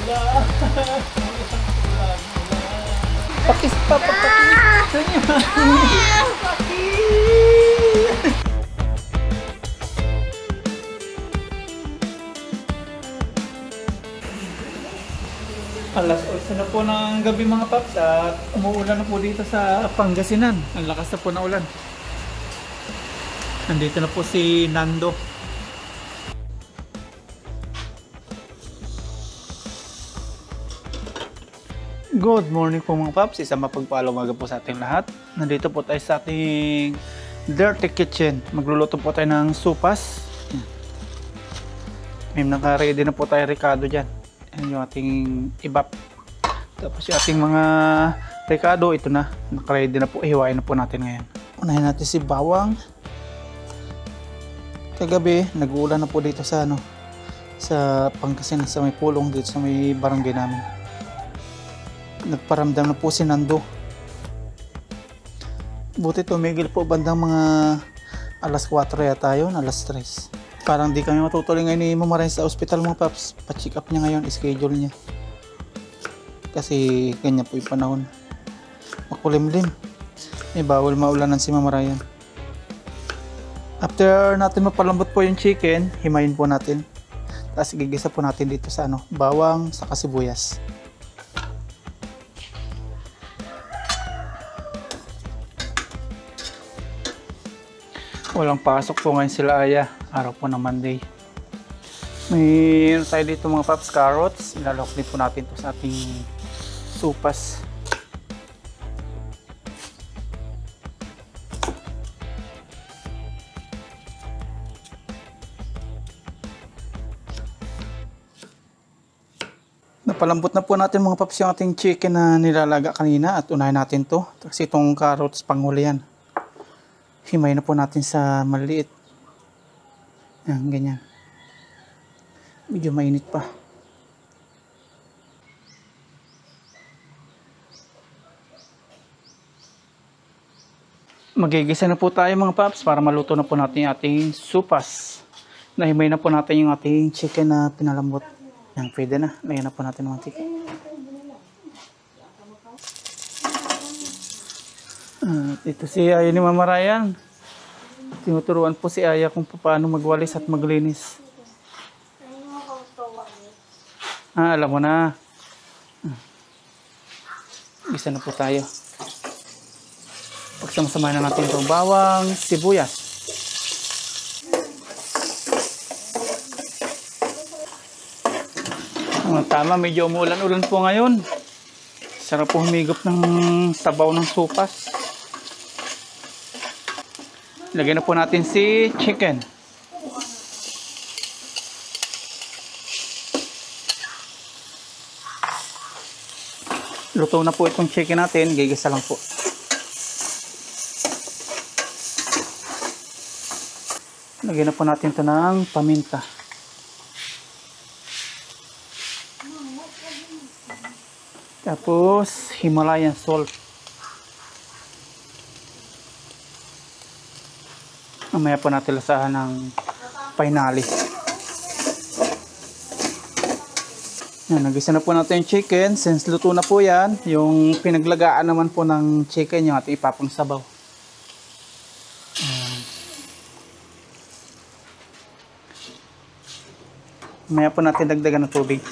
Pakis pa, pakis. Alas 8 na po ng gabi mga paps at umuulan na po dito sa Pangasinan. Ang lakas na po na ulan. Nandito na po si Nando. Good morning po mga paps. Isang mapagpalang umaga po sa ating lahat. Nandito po tayo sa ating dirty kitchen. Magluluto po tayo ng sopas. May naka-ready na po tayo Ricardo dyan. Yan yung ating ibap. Tapos yung ating mga Ricardo, ito na. Naka-ready na po. Ihiwain na po natin ngayon. Unahin natin si bawang. Kagabi, nag-uulan na po dito sa sa Pangasinan, sa may pulong dito sa may barangay namin. Nagparamdam na po si Nando. Buti tumigil po bandang mga alas 4 yata yun, alas 3. Parang di kami matutuloy ngayon ni Mama Ryan sa ospital mga paps. Pa-check up niya ngayon, schedule niya. Kasi ganyan po yung panahon. Makulimlim. May bawal maulanan si Mama Ryan. After natin mapalambot po yung chicken, himayin po natin. Tapos gigisa po natin dito sa bawang sa sibuyas. Walang pasok po ngayon sila Aya. Araw po ng Monday. May tayo dito mga paps, carrots. Ilalok din po natin to sa ating sopas. Napalambot na po natin mga paps yung ating chicken na nilalaga kanina at unahin natin to. Kasi itong carrots panghuli yan. Himay na po natin sa maliit. Yan, ganyan. Medyo mainit pa. Magigisa na po tayo mga paps para maluto na po natin yung ating sopas. Nahimay na po natin yung ating chicken na pinalambot. Yan, pwede na. Lagyan na po natin ng chicken. Ito si Aya ni Mama Ryan. Tinuturuan po si Aya kung paano magwalis at maglinis. Alam mo na. Gisa na po tayo. Pagsama-samahin na natin itong bawang, sibuyas. Tama, medyo umulan-ulan po ngayon. Sarap po humigop ng sabaw ng sopas. Lagyan na po natin si chicken. Luto na po itong chicken natin. Gigisa lang po. Lagyan na po natin ito ng paminta. Tapos Himalayan salt. Mamaya po natin lasahan ng painali. Yan, nagisa na po natin yung chicken. Since luto na po yan, yung pinaglagaan naman po ng chicken yung ating ipapang sabaw. Mamaya po natin dagdagan ng tubig.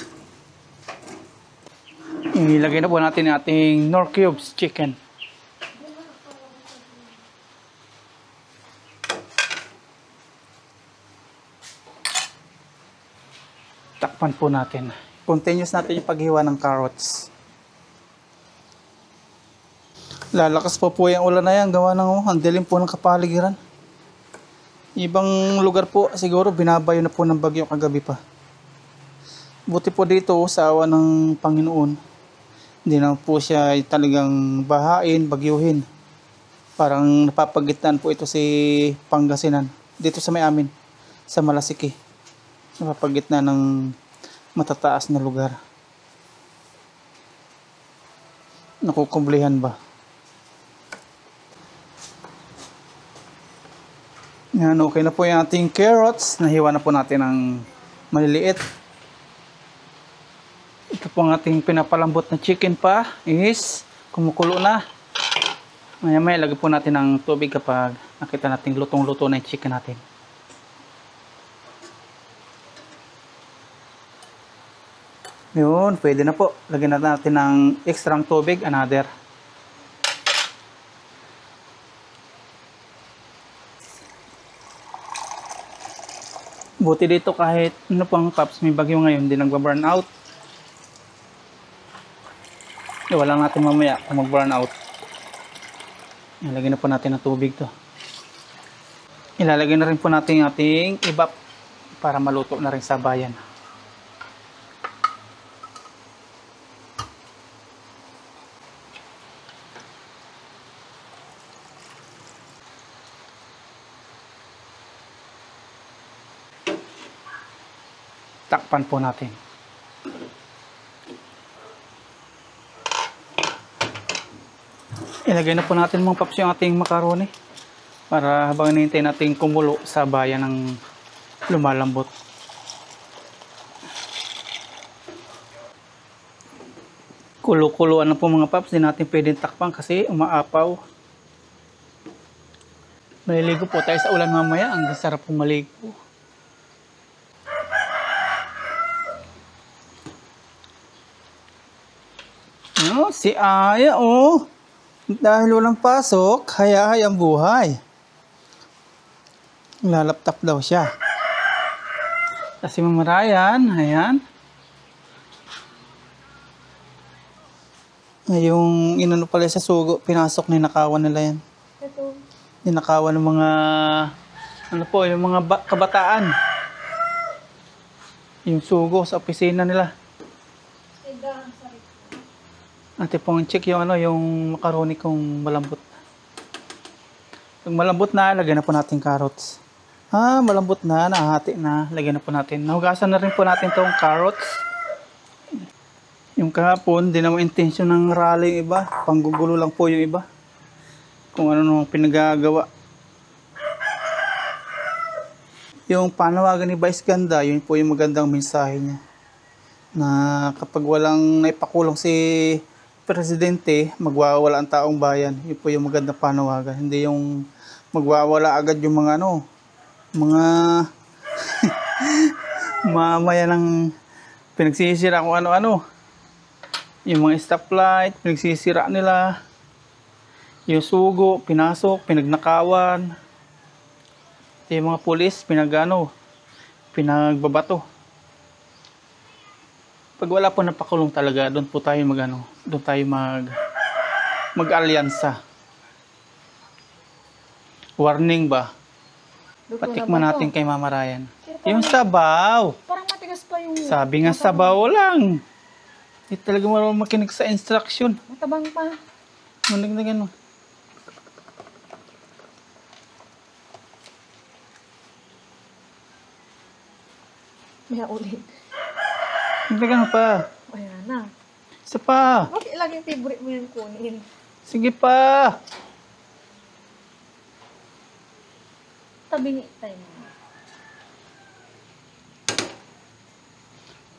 Ilagay na po natin yung ating Knorr cubes chicken. Takpan po natin. Continuous natin yung paghiwa ng carrots. Lalakas po yung ulan na yan. Gawa ng ang dilim po ng kapaligiran. Ibang lugar po siguro binabayo na po ng bagyo kagabi pa. Buti po dito sa awa ng Panginoon. Hindi na po siya talagang bahain, bagyuhin. Parang napapagitnaan po ito si Pangasinan. Dito sa may amin. Sa Malasiki. Napapagitnaan ng matataas na lugar. Nakukumblihan ba? Yan, okay na po yung ating carrots. Nahiwa na po natin ng maliliit. Ito po ang ating pinapalambot na chicken pa is kumukulo na. Maya-maya lagay po natin ng tubig kapag nakita natin lutong-luto na yung chicken natin. Yun, pwede na po. Lagyan natin ng extra tubig, another. Buti dito kahit ano pang paps, may bagyo ngayon, hindi nagba-burn out. Wala natin mamaya kung mag-burn out. Ilalagay na po natin ng tubig to. Ilalagay na rin po natin ating ibap para maluto na rin sa bayan. Takpan po natin. Ilagay na po natin mga paps yung ating macaroni para habang hinihintay natin kumulo sa bayan ng lumalambot. Kulo-kuloan na po mga paps, di natin pwedeng takpan kasi umaapaw. Maliligo po tayo sa ulan mamaya, ang sarap pong maligo. Oh, si Aya, oh. Dahil walang pasok, haya-hayang buhay. Lalaptop daw siya. Kasi Mama Ryan, ayan. Yung inano pala sa sugo, pinasok, ninakawan nila yan. Ito. Ninakawan ng mga, ano po, yung mga kabataan. Yung sugo sa opisina nila. Ate pong check yung ano, yung macaroni kung malambot. Pag malambot na, lagyan na po natin carrots. Malambot na, nahati na, lagyan na po natin. Nahugasan na rin po natin tong carrots. Yung kahapon, di naman intensyon ng rally yung iba. Panggugulo lang po yung iba. Kung ano nung pinagagawa. Yung panawagan ni Vice Ganda, yun po yung magandang mensahe niya. Na kapag walang naipakulong si Presidente, magwawala ang taong bayan. Yun po yung magandang panawagan. Hindi yung magwawala agad yung mga ano, mga mamaya ng pinagsisira kung ano-ano. Yung mga stoplight, pinagsisira nila. Yung sugo, pinasok, pinagnakawan. Yung mga pulis, pinagbabato. Pag wala po napakulong talaga, doon po tayo mag-alyansa. Warning ba? Patikman natin kay Mama Ryan. Yung sabaw. Parang matigas pa yung... Sabi nga sabaw lang. Hindi talaga marunong makinig sa instruction. Matabang pa. Managdagan mo. May ulit. Managdagan mo pa. Ayan na. Isa pa. Bakit laging favorite mo yung kunin? Sige pa. Tabingi tayo.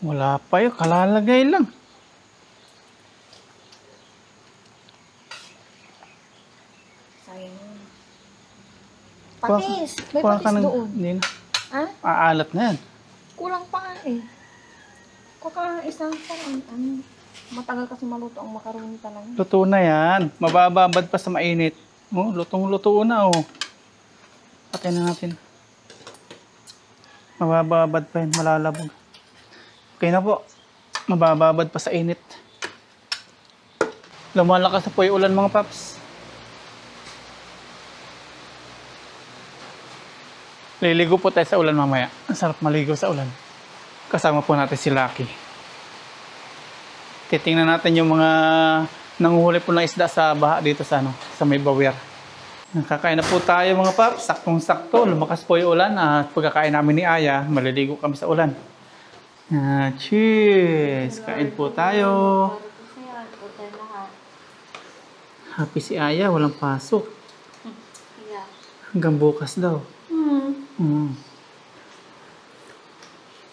Wala pa yun. Kalalagay lang. Sayang. Patis! May patis doon. Hindi na. Ha? Aalat na yan. Kulang pa nga eh. Isang parang matagal kasi maluto ang macaroni talaga. Luto na yan. Mabababad pa sa mainit. Oh, lutong-luto na oh. Patay na natin. Mabababad pa yan. Malalabog. Okay na po. Mabababad pa sa init. Lumalakas na po yung ulan mga paps. Liligo po tayo sa ulan mamaya. Ang sarap maligo sa ulan. Kasama po natin si Lucky. Titingnan natin yung mga nanguhuli po ng isda sa baha dito sa may Bawer. Nakakain na po tayo mga paps. Saktong-sakto. Lumakas po yung ulan. At pagkakain namin ni Aya, maliligo kami sa ulan. Cheers! Kain po tayo. Happy si Aya. Walang pasok. Hanggang bukas daw.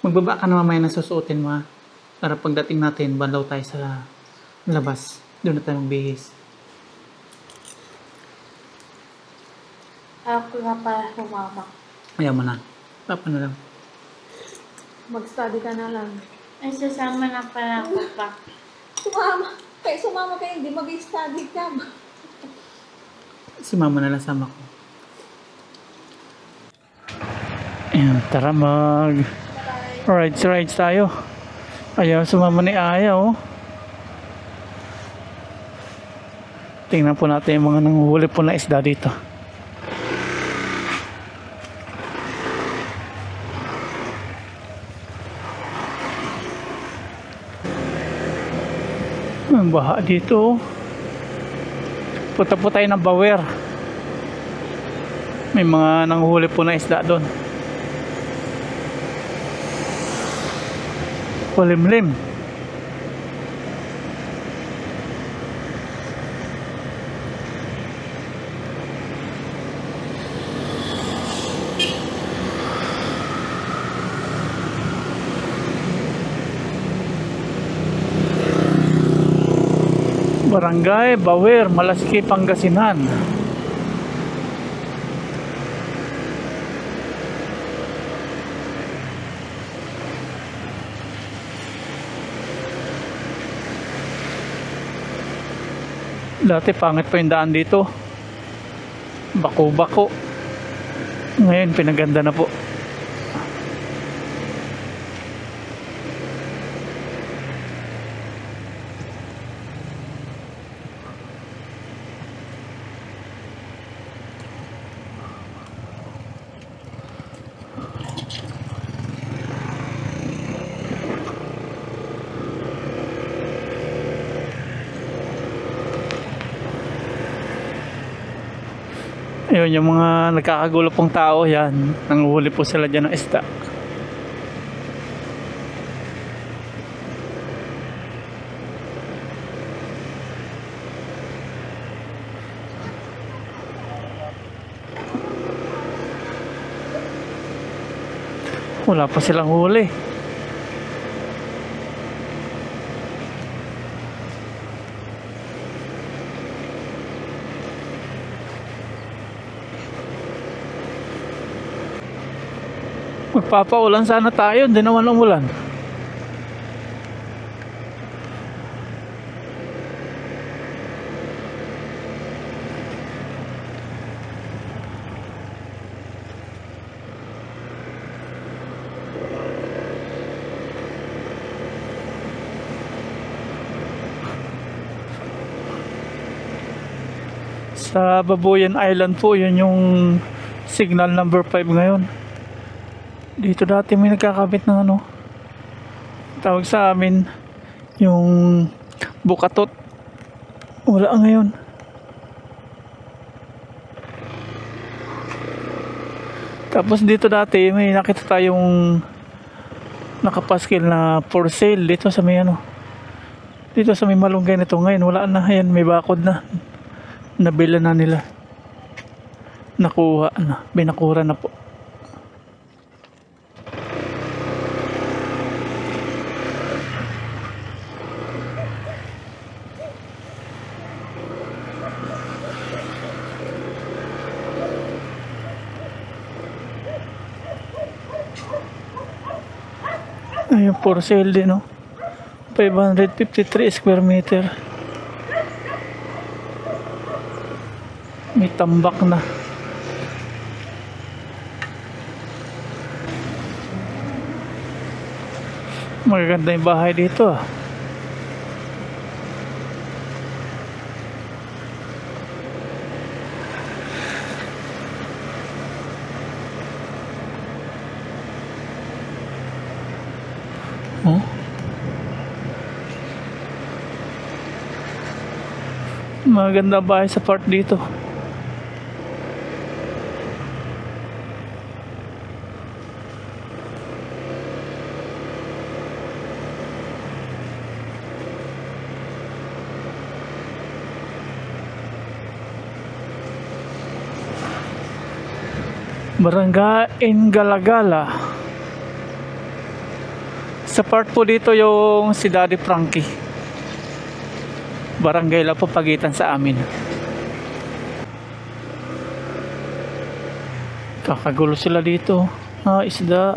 Magbaba ka na mamaya na susuotin mo ha. Para pagdating natin, banlaw tayo sa labas. Doon na tayo magbihis. Ako nga pala sumama. Ayaw mo na. Papa na lang. Mag-study ka na lang. Ay, sasama na pala ako pa. Sumama. Kaya sumama ka hindi mag-study ka. Si mama na lang sama ko. Ayan, tara rides tayo. Ayaw sumama ni Aya, oh. Tingnan po natin yung mga nanguhuli po na isda dito. Ang baha dito, oh. Punta po tayo ng Bawer. May mga nanguhuli po na isda doon. Kulimlim. Barangay Bawer, Malasiki, Pangasinan. Dati pangit pa yung daan dito. Bako-bako. Ngayon pinaganda na po. Ayun, yung mga nagkakagulo pong tao yan, nanguhuli po sila dyan ng isda. Wala pa silang huli. Magpapaulan sana tayo, hindi naman umulan. Sa Babuyan Island po, yun yung signal number 5 ngayon. Dito dati may nagkakabit ng ano, tawag sa amin yung bukatot. Wala ngayon. Tapos dito dati may nakita tayong nakapaskil na for sale dito sa may ano, dito sa may malunggay nito. Ngayon wala na, yan may bakod na, nabila na nila, nakuha na, binakura na po. Ayun, for sale din, no? 553 square meter. May tambak na. Magaganda yung bahay dito, ah. Oh. Maganda bahay sa part dito. Barangay Galagala, Sa part po dito yung si Daddy Frankie. Barangay lang po pagitan sa amin. Kakagulo sila dito. Isda.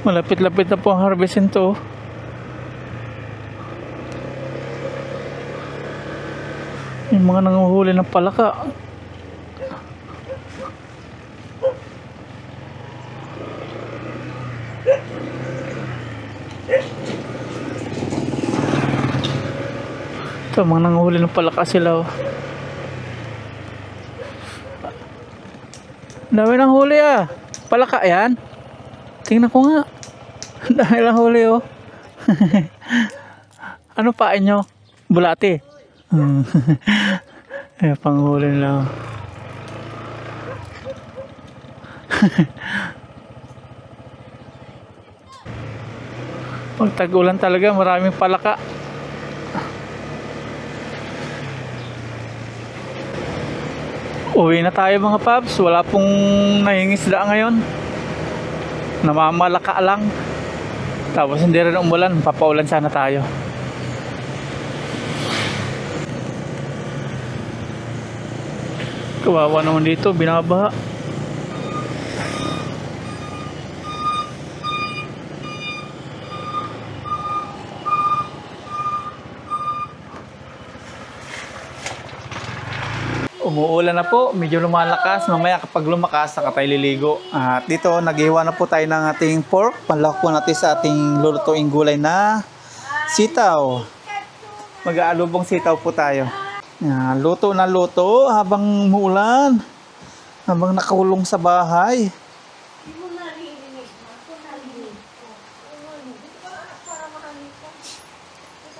Malapit-lapit na po ang harvestin to. Yung mga nanguhuli ng palaka. Ito, mga nanguhuli ng palaka sila. Dami ng huli Palaka yan. Tingnan ko nga. Dami lang huli Ano pain nyo? Bulati. Panghuli lang. Pag tag-ulan talaga, maraming palaka. Uwi na tayo mga paps. Wala pong nahingisda ngayon. Namamalaka lang. Tapos hindi rin umulan. Papaulan sana tayo. Kawawa naman dito. Binabaha. Umuulan na po, medyo lumalakas. Mamaya kapag lumakas, saka tayo liligo. At dito, naghiwa na po tayo ng ating pork. Panlak po natin sa ating lulutuing gulay na sitaw. Mag-aalubong sitaw po tayo. Luto na luto habang umuulan. Habang nakakulong sa bahay.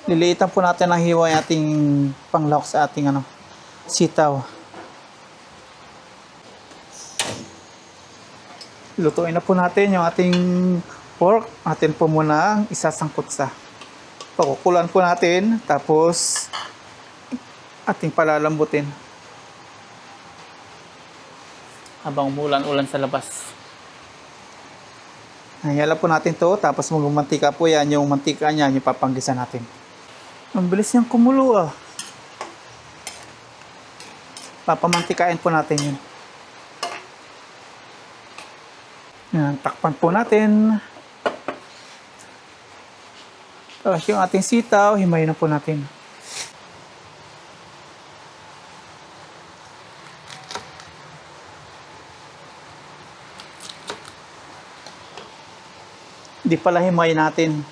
Liliitan po natin ang hiwa yung ating panglawak sa ating sitaw. Lutuin na po natin yung ating pork. Atin po muna ang isasangkot sa pakukulan po natin. Tapos ating palalambutin habang umulan-ulan sa labas. Hayala po natin to. Tapos magmantika po yan. Yung mantika niya yung papanggisan natin. Ang bilis niyang kumulo Papamantikain po natin yun. Yan, takpan po natin. Tapos yung ating sitaw, himayin na po natin. Di pala himayin natin.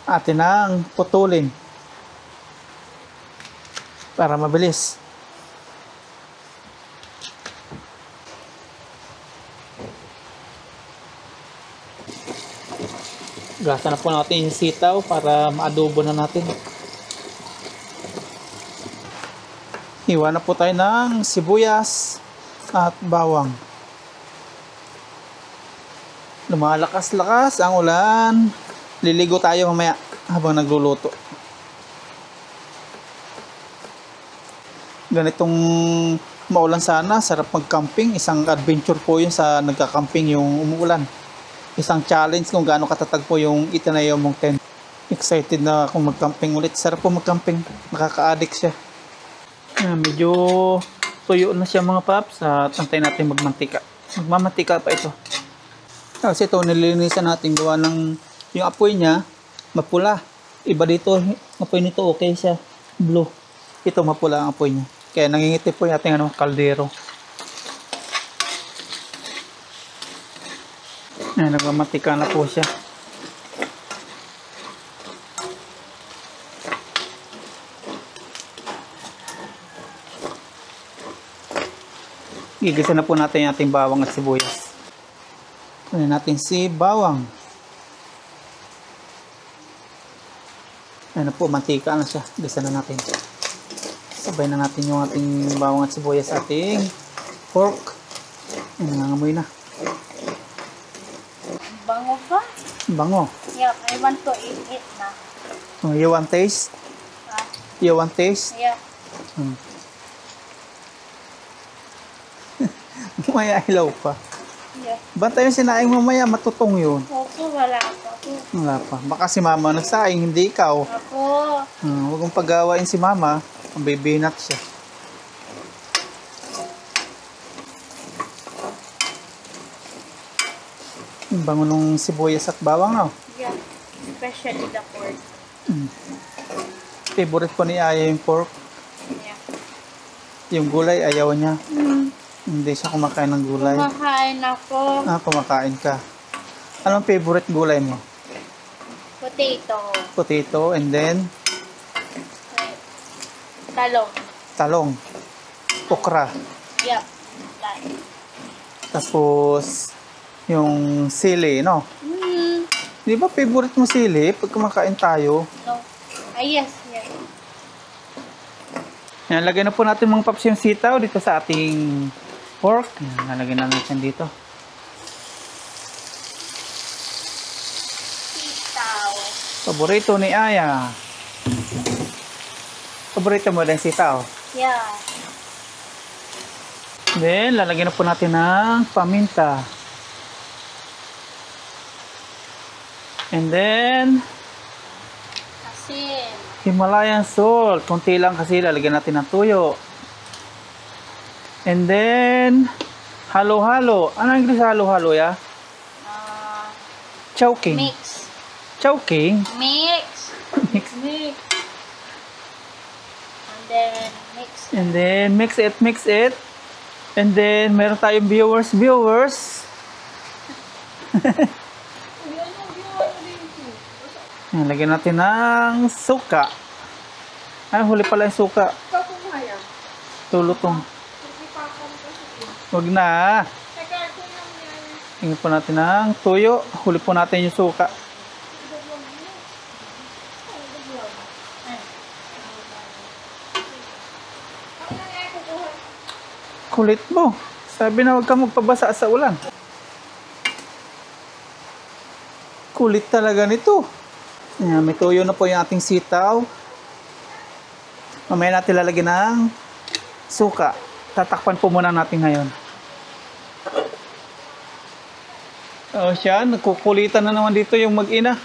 Atin ang putulin. Para mabilis. Gasa na po natin yung sitaw para maadobo na natin. Hiwa na po tayo ng sibuyas at bawang. Lumalakas-lakas ang ulan. Liligo tayo mamaya habang nagluluto. Ganitong maulan sana, sarap mag-camping. Isang adventure po yun sa nagka-camping yung umuulan. Isang challenge kung gaano katatag po yung itinayo mong tent. Excited na akong mag-camping ulit. Sarap po mag-camping. Nakaka-addict siya. Medyo tuyo na siya mga paps. At antayin natin magmantika. Magmamantika pa ito. Kasi ito nililinisan natin. Gawa ng yung apoy niya mapula. Iba dito, apoy nito okay siya. Blue. Ito mapula ang apoy niya. Kaya nangingiti po yung ating kaldero. Nagmamantika na po siya. Gigisa na po natin yung ating bawang at sibuyas. Kunin natin si bawang. Ayan na po, mantika na siya. Gisa na natin. Sabay na natin yung ating bawang at sibuyas sa ating pork. Ayan, nangangamoy na. Bango pa? Bango. Yeah, I want to eat it na. Oh, you want taste? You want taste? Yeah. Mamaya ilaw pa. Yes. Bantay yung sinaing mamaya, matutong yun. Opo, wala pa po. Wala pa. Baka si mama nagsaing, hindi ikaw. Opo. Huwag mong paggawain si mama. Ang bibinat siya. Ang bango nung sibuyas at bawang, oh. Yeah. Especially the pork. Favorite po ni Aya yung pork. Yeah. Yung gulay, ayaw niya. Hindi siya kumakain ng gulay. Kumakain ako. Kumakain ka. Anong favorite gulay mo? Potato. Potato, and then Talong. talong. Okra. Yeah. Like. Tapos, yung sili, no? Di ba favorite mo sili pag kumakain tayo? No. Yes, yes. Yan, lagyan na po natin mga paps yung sitaw dito sa ating pork. Yan, nalagyan na natin dito. Sitaw. Paborito ni Aya. Paborito mo din sitaw. Yeah. Then, lalagyan na po natin ng paminta. And then, Asin. Himalayan salt. Kunti lang kasi lalagyan natin ng tuyo. And then, halo-halo. Ano ang English halo-halo, ya? Choking. Mix. Choking. Mix. Mix. Mix. And then, mix. And then, mix it, mix it. And then, meron tayong viewers. Yan, lagyan natin ng suka. Ay, huli pala yung suka. Tulutong. Huwag na. Tingin po natin ng tuyo. Huli po natin yung suka. Kulit mo. Sabi na huwag ka magpabasa sa ulan. Kulit talaga nito. Ayan, may tuyo na po yung ating sitaw. Mamaya natin lalagyan ng suka. Tatakpan po muna natin ngayon. O siya, nagkukulitan na naman dito yung mag-ina.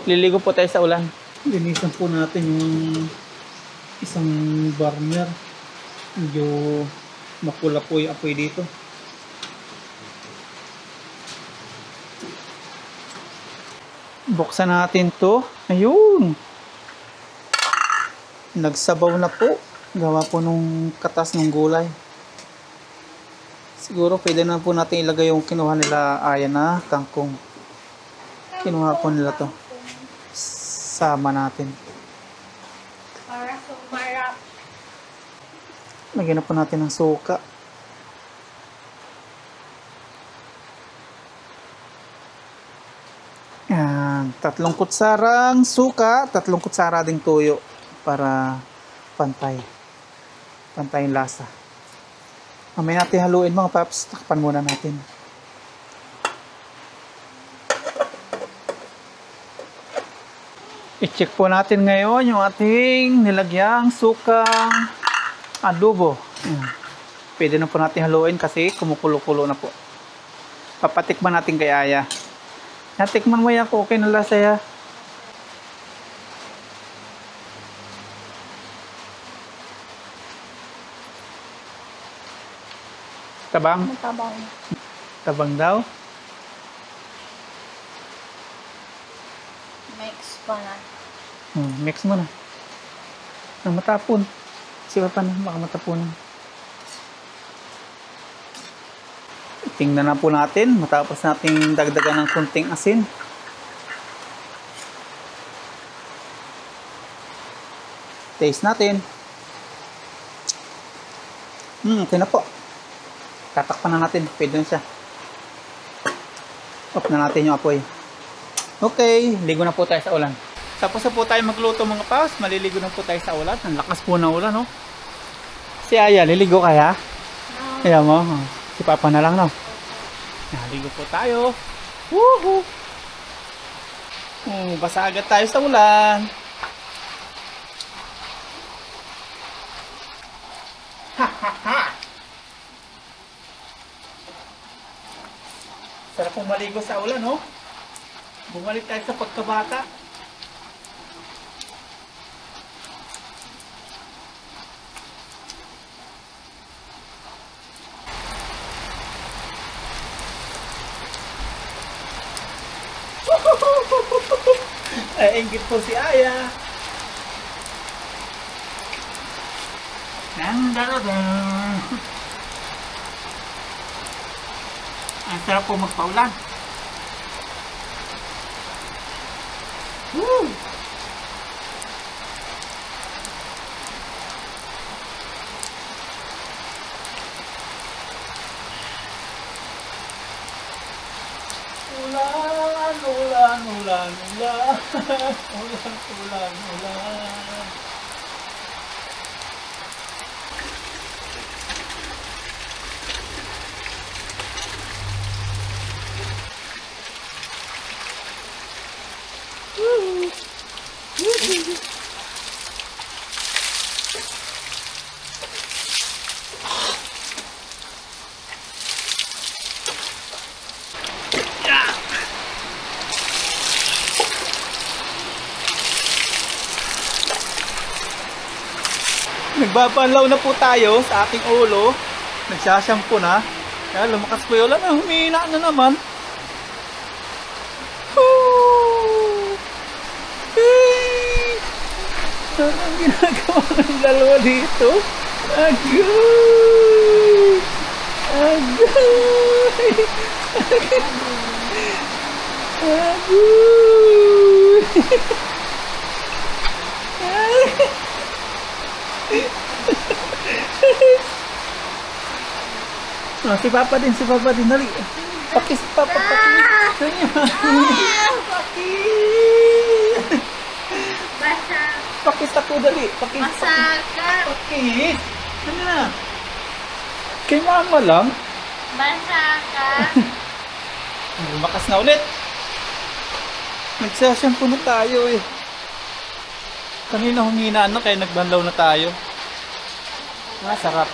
Liligo po tayo sa ulan. Linisan po natin yung isang burner. Medyo makula po yung apoy dito. Buksan natin to. Ayun. Nagsabaw na po. Gawa po nung katas ng gulay. Siguro pwede na po natin ilagay yung kinuha nila Aya na kangkong. Kinuha po nila to. Sama natin. Para sumarap. Lagyan na po natin ng suka. Yan. 3 kutsarang suka, 3 kutsara ding tuyo para pantay. Pantay yung lasa. Mamaya natin haluin mga paps. Takpan muna natin. I-check po natin ngayon yung ating nilagyang sukang adobo. Yan. Pwede na po natin haluin kasi kumukulo-kulo na po. Papatikman natin kay Aya. Natikman mo yan, okay na lasa ya. Tabang? Matabang. Tabang daw? Mix pa na. Mix mo na. Nang matapon. Sipa pa na, baka matapunan. Tingnan na po natin, matapos nating dagdagan ng kunting asin. Taste natin. Okay na po. Tatakpan na natin, pwede na siya. Off na natin yung apoy. Okay, ligo na po tayo sa ulan. Tapos na po tayo magluto mga paus, maliligo na po tayo sa ulan. Ang lakas po ng ulan, no? Si Aya, liligo kaya? Ayan mo, si Papa na lang, no? Naligo po tayo. Woohoo! Basa agad tayo sa ulan. Sarap pong maligo sa ulan, no? Bumalik tayo sa pagkabata. Ay, ingit po si Aya. Nandaradan. Ang sarap po magpaulan. Woo! Ulan, ulan, ulan, ulan. Ulan, ulan, ulan. Nagbabanlaw na po tayo sa aking ulo. Nagsashampoo na. Kaya lumakas po yung ulan. Humihina na naman. Woo! Hey! Ano ang ginagawa ng dalawa dito? Agoy! Agoy! Agoy! Oh, si Papa din, dali. Pakis, Papa, pakis. Pakis. Basa. Pakis ako, dali. Pakis. Masaka. Pakis. Ano na? Kay mama lang. Masaka. Lumakas na ulit. Nagsashampoo na tayo eh. Kanina humina na kaya nagbanlaw na tayo. Sarap.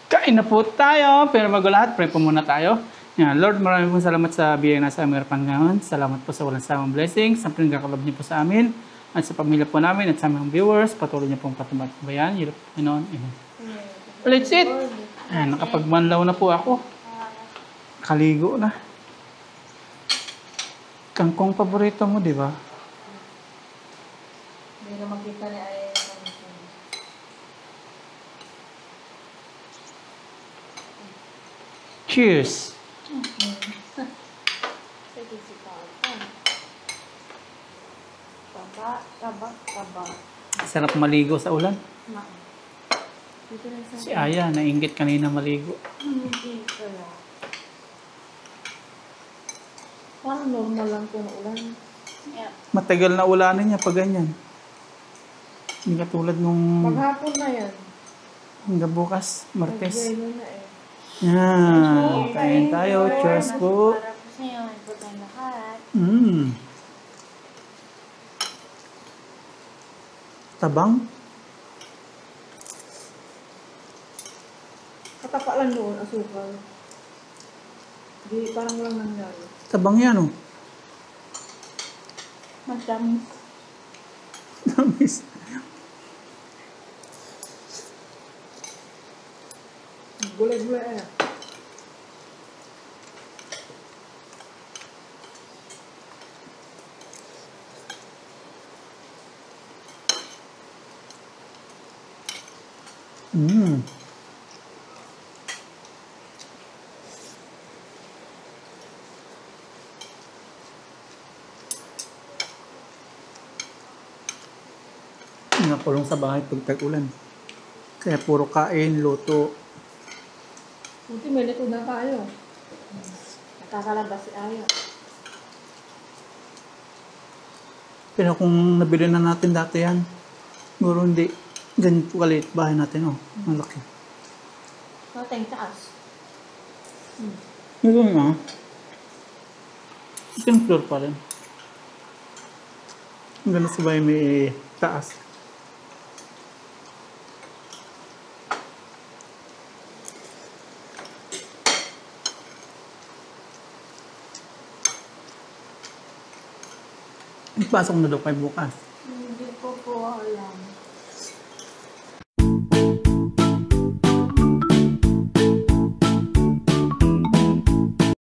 Kain na po tayo. Pero bago lahat, pray po muna tayo. Yan, Lord, maraming po salamat sa biyaya na sa aming harapan ngayon. Salamat po sa walang samang blessings. Sa pinagkakalab niyo po sa amin at sa pamilya po namin at sa aming viewers. Patuloy niyo pong patumatbayan. Yun, Panginoon. Let's eat! Ayan, nakapagmanlaw na po ako. Kaligo na. Kangkong paborito mo, di ba? Hindi na makita ni Aya. Cheers! Sige si Papa. Taba. Sarap maligo sa ulan. Dito na sa Si Aya, nainggit kanina maligo. dito na. Parang normal lang po na ulan. Yeah. Matagal na ulanin niya pag ganyan. Hindi katulad nung Maghapon na yan. hanggang bukas, Martes. Nag-yelo na eh. Yan, kain tayo. Cheers po. Para po sa inyo. Ito tayong lahat. Tabang. Katapa lang doon, asukal. Di, parang walang nangyari. Tabang yan, oh. Madami. Tamis. Gulay-gulay eh. Nakulong sa bahay pag tag-ulan. Kaya puro kain, luto. Buti may lito na tayo. Nakakalabas si Aya. Pero kung nabili na natin dati yan, siguro hindi. Ganyan po kaliit bahay natin, oh. Ang laki. Mateng taas. Ganun, ah. Second floor pa rin. Hanggang sa bahay may taas. Ipasok na daw kayo bukas.